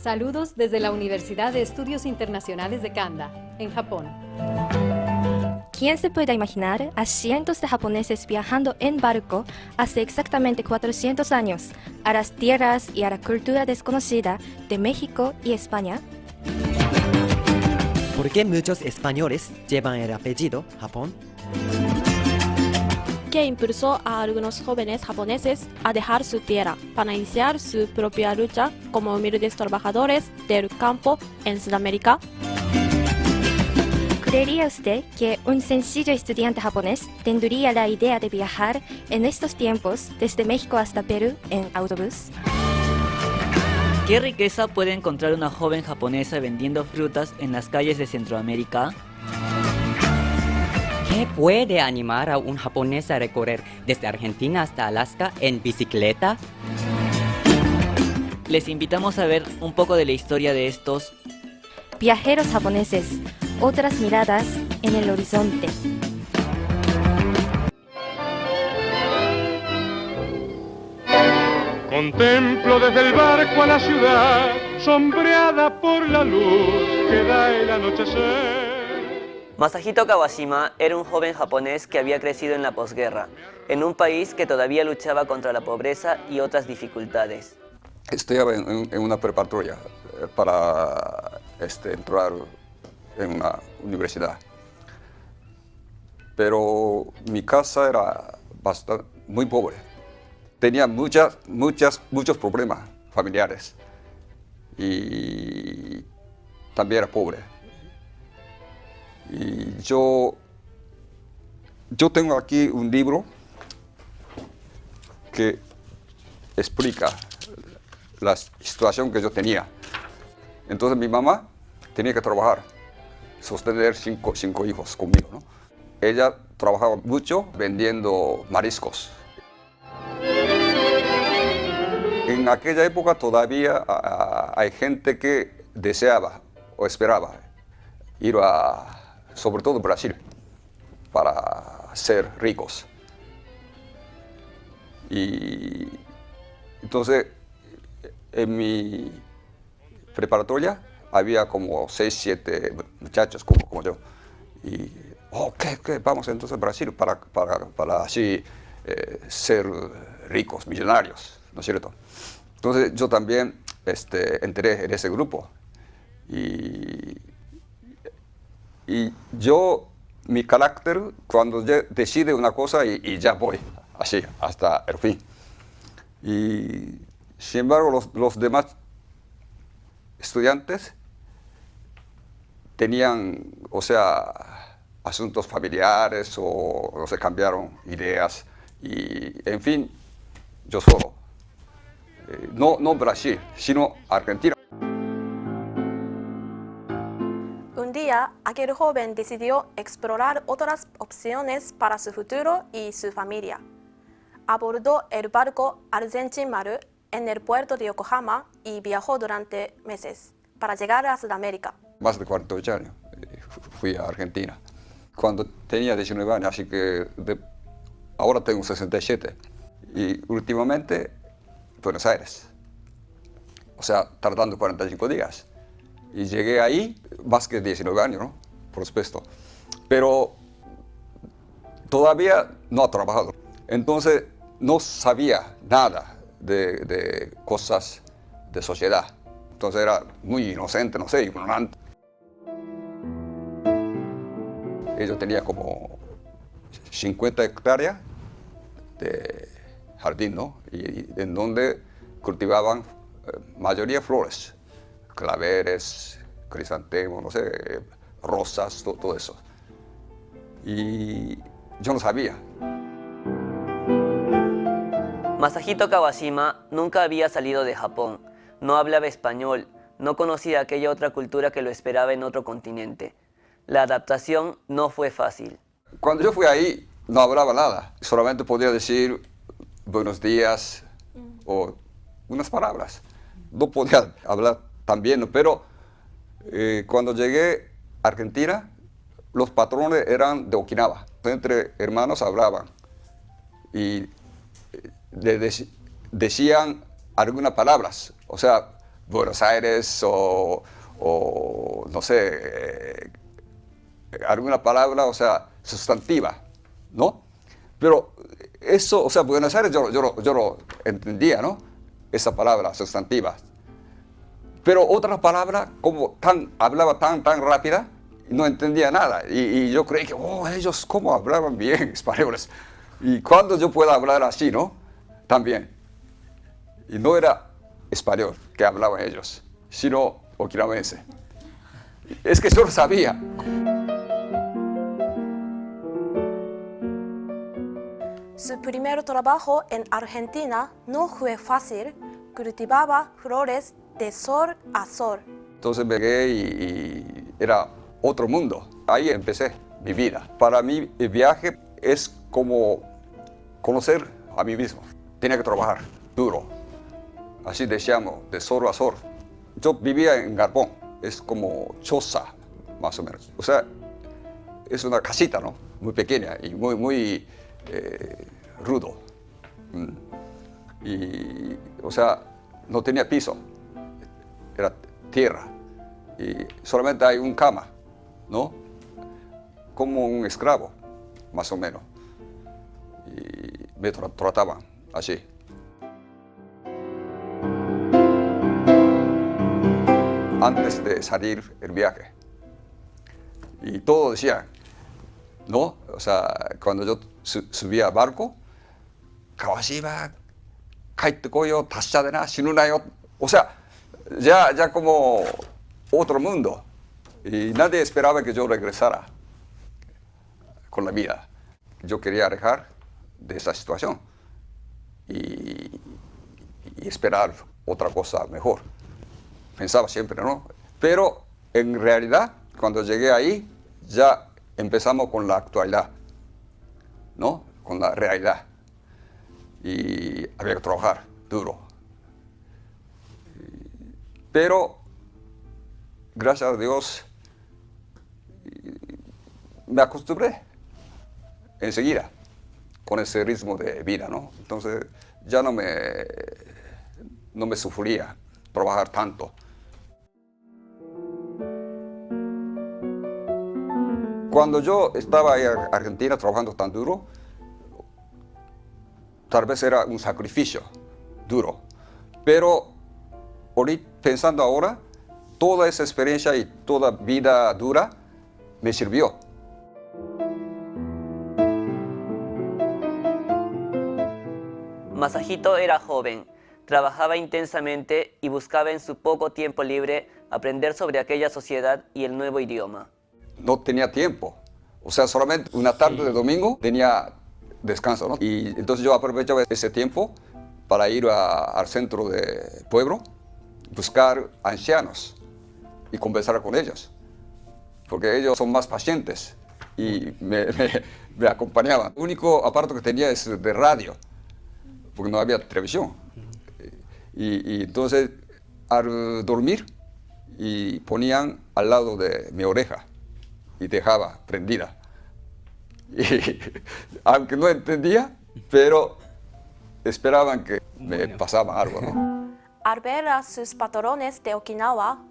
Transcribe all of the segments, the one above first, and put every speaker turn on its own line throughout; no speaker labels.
Saludos desde la Universidad de Estudios Internacionales de Kanda, en Japón.
¿Quién se puede imaginar a cientos de japoneses viajando en barco hace exactamente 400 años a las tierras y a la cultura desconocida de México y España?
¿Por qué muchos españoles llevan el apellido Japón?
¿Qué impulsó a algunos jóvenes japoneses a dejar su tierra para iniciar su propia lucha como humildes trabajadores del campo en Sudamérica?
¿Creería usted que un sencillo estudiante japonés tendría la idea de viajar en estos tiempos desde México hasta Perú en autobús?
¿Qué riqueza puede encontrar una joven japonesa vendiendo frutas en las calles de Centroamérica?
¿Qué puede animar a un japonés a recorrer desde Argentina hasta Alaska en bicicleta?
Les invitamos a ver un poco de la historia de estos
viajeros japoneses, otras miradas en el horizonte.
Contemplo desde el barco a la ciudad, sombreada por la luz que da el anochecer.
Masahito Kawashima era un joven japonés que había crecido en la posguerra, en un país que todavía luchaba contra la pobreza y otras dificultades.
Estudiaba en una preparatoria para entrar en una universidad. Pero mi casa era muy pobre. Tenía muchos problemas familiares y también era pobre. Y yo tengo aquí un libro que explica la situación que yo tenía. Entonces mi mamá tenía que trabajar, sostener cinco hijos conmigo, ¿no? Ella trabajaba mucho vendiendo mariscos. En aquella época todavía hay gente que deseaba o esperaba ir sobre todo a Brasil, para ser ricos. Y entonces, en mi preparatoria había como 6, 7 muchachos como yo. Y, ¿qué? Vamos entonces a Brasil para así ser ricos, millonarios, ¿no es cierto? Entonces yo también entré en ese grupo. Y yo, mi carácter, cuando ya decide una cosa y ya voy, así, hasta el fin. Y sin embargo, los demás estudiantes tenían, asuntos familiares o se cambiaron ideas. Y, en fin, yo solo. No Brasil, sino Argentina.
Un día, aquel joven decidió explorar otras opciones para su futuro y su familia. Abordó el barco Argentine en el puerto de Yokohama y viajó durante meses para llegar a Sudamérica.
Más de 48 años fui a Argentina. Cuando tenía 19 años, así que ahora tengo 67. Y últimamente, Buenos Aires. Tardando 45 días. Y llegué ahí más que 19 años, ¿no? Por supuesto. Pero todavía no ha trabajado. Entonces no sabía nada de cosas de sociedad. Entonces era muy inocente, no sé, ignorante. Ellos tenían como 50 hectáreas de jardín, ¿no? Y en donde cultivaban mayoría flores. Claveres, crisantemos, no sé, rosas, todo eso. Y yo no sabía.
Masahito Kawashima nunca había salido de Japón, no hablaba español, no conocía aquella otra cultura que lo esperaba en otro continente. La adaptación no fue fácil.
Cuando yo fui ahí, no hablaba nada, solamente podía decir buenos días o unas palabras. No podía hablar tan bien, pero cuando llegué a Argentina, los patrones eran de Okinawa. Entre hermanos hablaban y decían algunas palabras, Buenos Aires o no sé, alguna palabra, o sea, sustantiva, ¿no? Pero eso, o sea, Buenos Aires yo lo entendía, ¿no? Esa palabra sustantiva. Pero otra palabra, como hablaba tan rápida, no entendía nada. Y yo creí que, ellos cómo hablaban bien españoles. Y cuando yo pueda hablar así, ¿no? También. Y no era español que hablaban ellos, sino okinawense. Es que yo lo sabía.
Su primer trabajo en Argentina no fue fácil. Cultivaba flores de sol a sol.
Entonces llegué y era otro mundo. Ahí empecé mi vida. Para mí el viaje es como conocer a mí mismo. Tenía que trabajar duro. Así decíamos, de sol a sol. Yo vivía en Garbón. Es como choza, más o menos. O sea, es una casita, ¿no? Muy pequeña y muy rudo. Y, o sea, no tenía piso. Era tierra. Y solamente hay un cama, ¿no? Como un esclavo, más o menos. Y me trataban así. Antes de salir el viaje. Y todo decía, ¿no? O sea, cuando yo subía al barco, Kawashima, kaite koyo, tasha de na, shinunayo. O sea, ya como otro mundo. Y nadie esperaba que yo regresara con la vida. Yo quería alejar de esa situación y esperar otra cosa mejor. Pensaba siempre, ¿no? Pero en realidad, cuando llegué ahí, ya empezamos con la actualidad, ¿no? Con la realidad. Y había que trabajar duro. Pero, gracias a Dios, me acostumbré enseguida con ese ritmo de vida, ¿no? Entonces, ya no me sufría trabajar tanto. Cuando yo estaba en Argentina trabajando tan duro, tal vez era un sacrificio duro, pero ahorita, pensando ahora, toda esa experiencia y toda vida dura me sirvió.
Masahito era joven, trabajaba intensamente y buscaba en su poco tiempo libre aprender sobre aquella sociedad y el nuevo idioma.
No tenía tiempo, o sea, solamente una tarde de domingo tenía descanso, ¿no? Y entonces yo aprovechaba ese tiempo para ir al centro de pueblo, buscar ancianos y conversar con ellos, porque ellos son más pacientes y me acompañaban. El único aparato que tenía es de radio, porque no había televisión. Y entonces al dormir y ponían al lado de mi oreja y dejaba prendida. Y, aunque no entendía, pero esperaban que me pasaba algo, ¿no?
Al ver a sus patrones de Okinawa,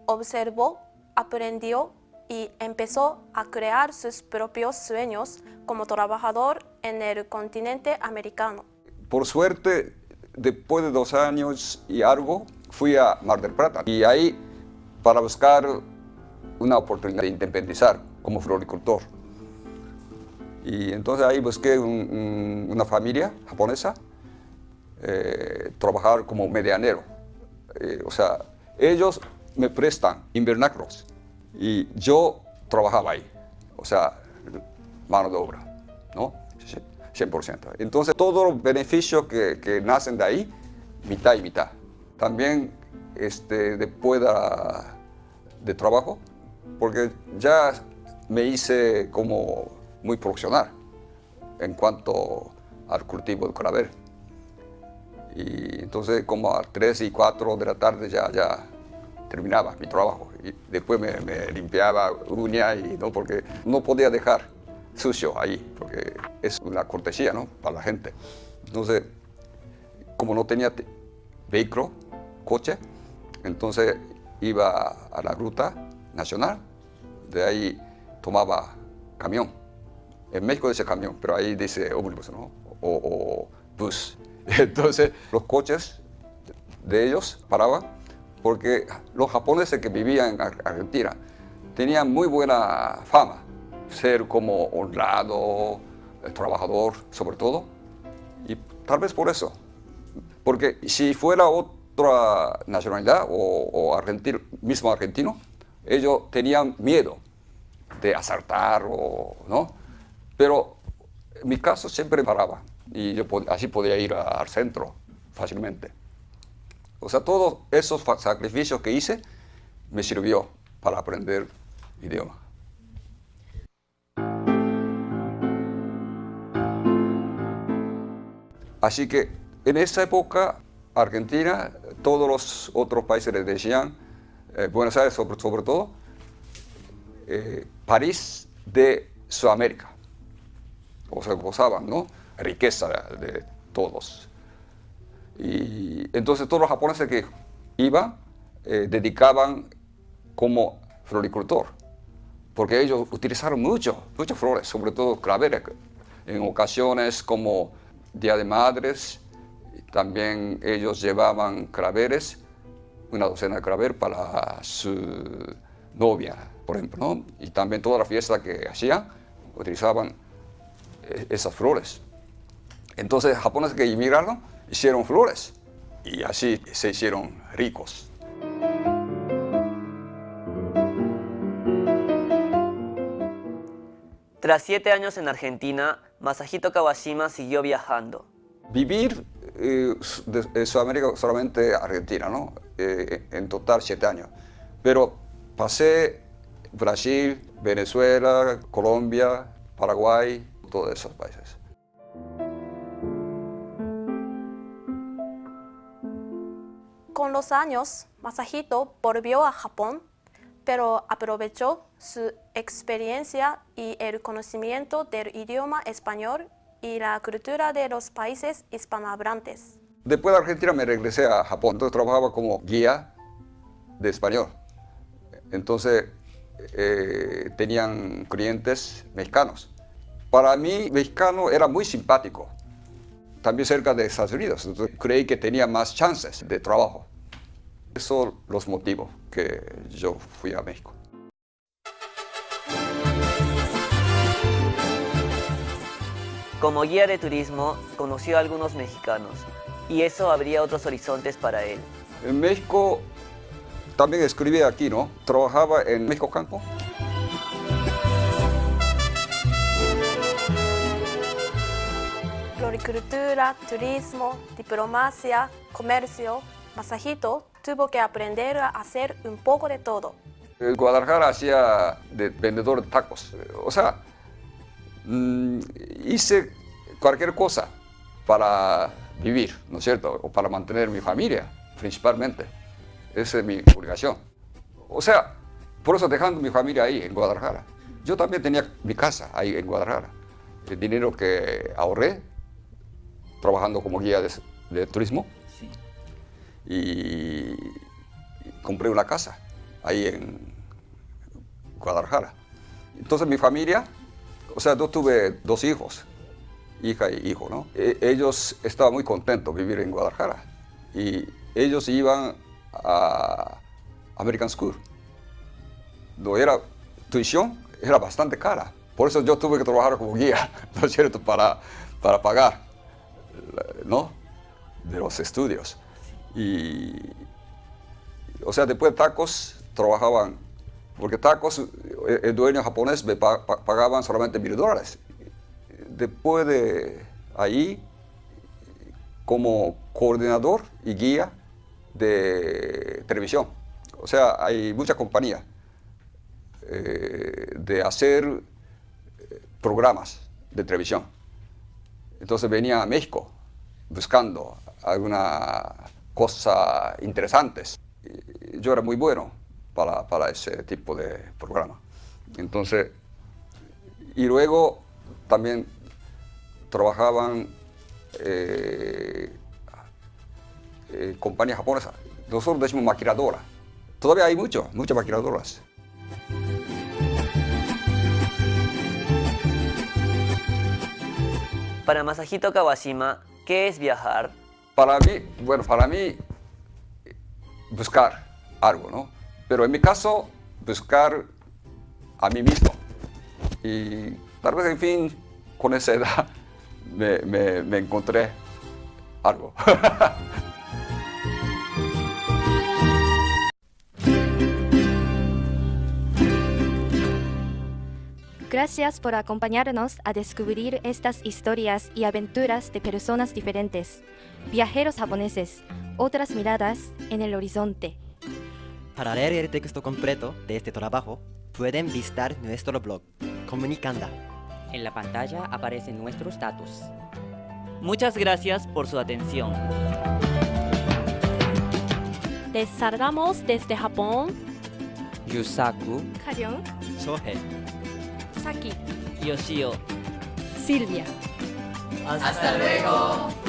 observó, aprendió y empezó a crear sus propios sueños como trabajador en el continente americano.
Por suerte, después de 2 años y algo, fui a Mar del Plata. Y ahí, para buscar una oportunidad de independizar como floricultor. Y entonces ahí busqué una familia japonesa, trabajar como medianero. O sea, ellos me prestan invernáculos y yo trabajaba ahí. O sea, mano de obra, ¿no? 100%. Entonces, todos los beneficios que nacen de ahí, mitad y mitad. También después de trabajo, porque ya me hice como muy profesional en cuanto al cultivo de clavel. Y entonces, como a 3 y 4 de la tarde ya terminaba mi trabajo. Y después me limpiaba uñas, ¿no? Porque no podía dejar sucio ahí, porque es una cortesía, ¿no? Para la gente. Entonces, como no tenía vehículo, coche, Entonces iba a la ruta nacional, de ahí tomaba camión. En México dice camión, pero ahí dice ómnibus, ¿no? O bus. Entonces los coches de ellos paraban porque los japoneses que vivían en Argentina tenían muy buena fama, ser como honrado, trabajador sobre todo, y tal vez por eso, porque si fuera otra nacionalidad o argentino, mismo argentino, ellos tenían miedo de asaltar ¿no? Pero en mi caso siempre paraba y yo así podía ir al centro fácilmente. O sea, todos esos sacrificios que hice me sirvió para aprender idioma. Así que en esa época, Argentina, todos los otros países les decían, Buenos Aires sobre todo, París de Sudamérica. O sea, gozaban, ¿no? Riqueza de todos. Y entonces todos los japoneses que iban dedicaban como floricultor, porque ellos utilizaron muchas flores, sobre todo claveles, en ocasiones como Día de Madres, también ellos llevaban claveles, una docena de claveles para su novia, por ejemplo, ¿no? Y también toda la fiesta que hacían utilizaban esas flores. Entonces, japoneses que inmigraron hicieron flores y así se hicieron ricos.
Tras 7 años en Argentina, Masahito Kawashima siguió viajando.
Vivir de Sudamérica solamente Argentina, ¿no? En total 7 años. Pero pasé Brasil, Venezuela, Colombia, Paraguay, todos esos países.
Con los años, Masahito volvió a Japón, pero aprovechó su experiencia y el conocimiento del idioma español y la cultura de los países hispanohablantes.
Después de Argentina me regresé a Japón, entonces trabajaba como guía de español. Entonces tenían clientes mexicanos. Para mí, mexicano era muy simpático, también cerca de Estados Unidos, entonces creí que tenía más chances de trabajo. Esos son los motivos que yo fui a México.
Como guía de turismo, conoció a algunos mexicanos y eso abría otros horizontes para él.
En México también escribí aquí, ¿no? Trabajaba en México Campo.
Floricultura, turismo, diplomacia, comercio. Masahito tuvo que aprender a hacer un poco de todo.
En Guadalajara hacía de vendedor de tacos. O sea, hice cualquier cosa para vivir, ¿no es cierto? O para mantener mi familia, principalmente. Esa es mi obligación. O sea, por eso dejando mi familia ahí, en Guadalajara. Yo también tenía mi casa ahí en Guadalajara. El dinero que ahorré, trabajando como guía de turismo.
Sí.
Y compré una casa ahí en Guadalajara. Entonces mi familia, o sea, yo tuve 2 hijos, hija y hijo, ¿no? Ellos estaban muy contentos de vivir en Guadalajara y ellos iban a American School. No era tuición, era bastante cara. Por eso yo tuve que trabajar como guía, ¿no es cierto?, para pagar, ¿no?, de los estudios. Y, o sea, después de tacos trabajaban, porque tacos, el dueño japonés me pagaban solamente $1000. Después de ahí, como coordinador y guía de televisión. O sea, hay muchas compañías de hacer programas de televisión. Entonces venía a México buscando alguna cosa interesantes. Yo era muy bueno para ese tipo de programa. Entonces, y luego también trabajaban compañía japonesa. Nosotros decimos maquiladora. Todavía hay muchas maquiladoras.
Para Masahito Kawashima, ¿qué es viajar?
Para mí, buscar algo, ¿no? Pero en mi caso, buscar a mí mismo. Y tal vez, en fin, con esa edad me encontré algo.
Gracias por acompañarnos a descubrir estas historias y aventuras de personas diferentes, viajeros japoneses, otras miradas en el horizonte.
Para leer el texto completo de este trabajo, pueden visitar nuestro blog, Comunicanda.
En la pantalla aparecen nuestros datos.
Muchas gracias por su atención.
Les saludamos desde Japón.
Yusaku,
Karyon,
Shohei.
Saki,
Yoshio.
Silvia.
Hasta luego.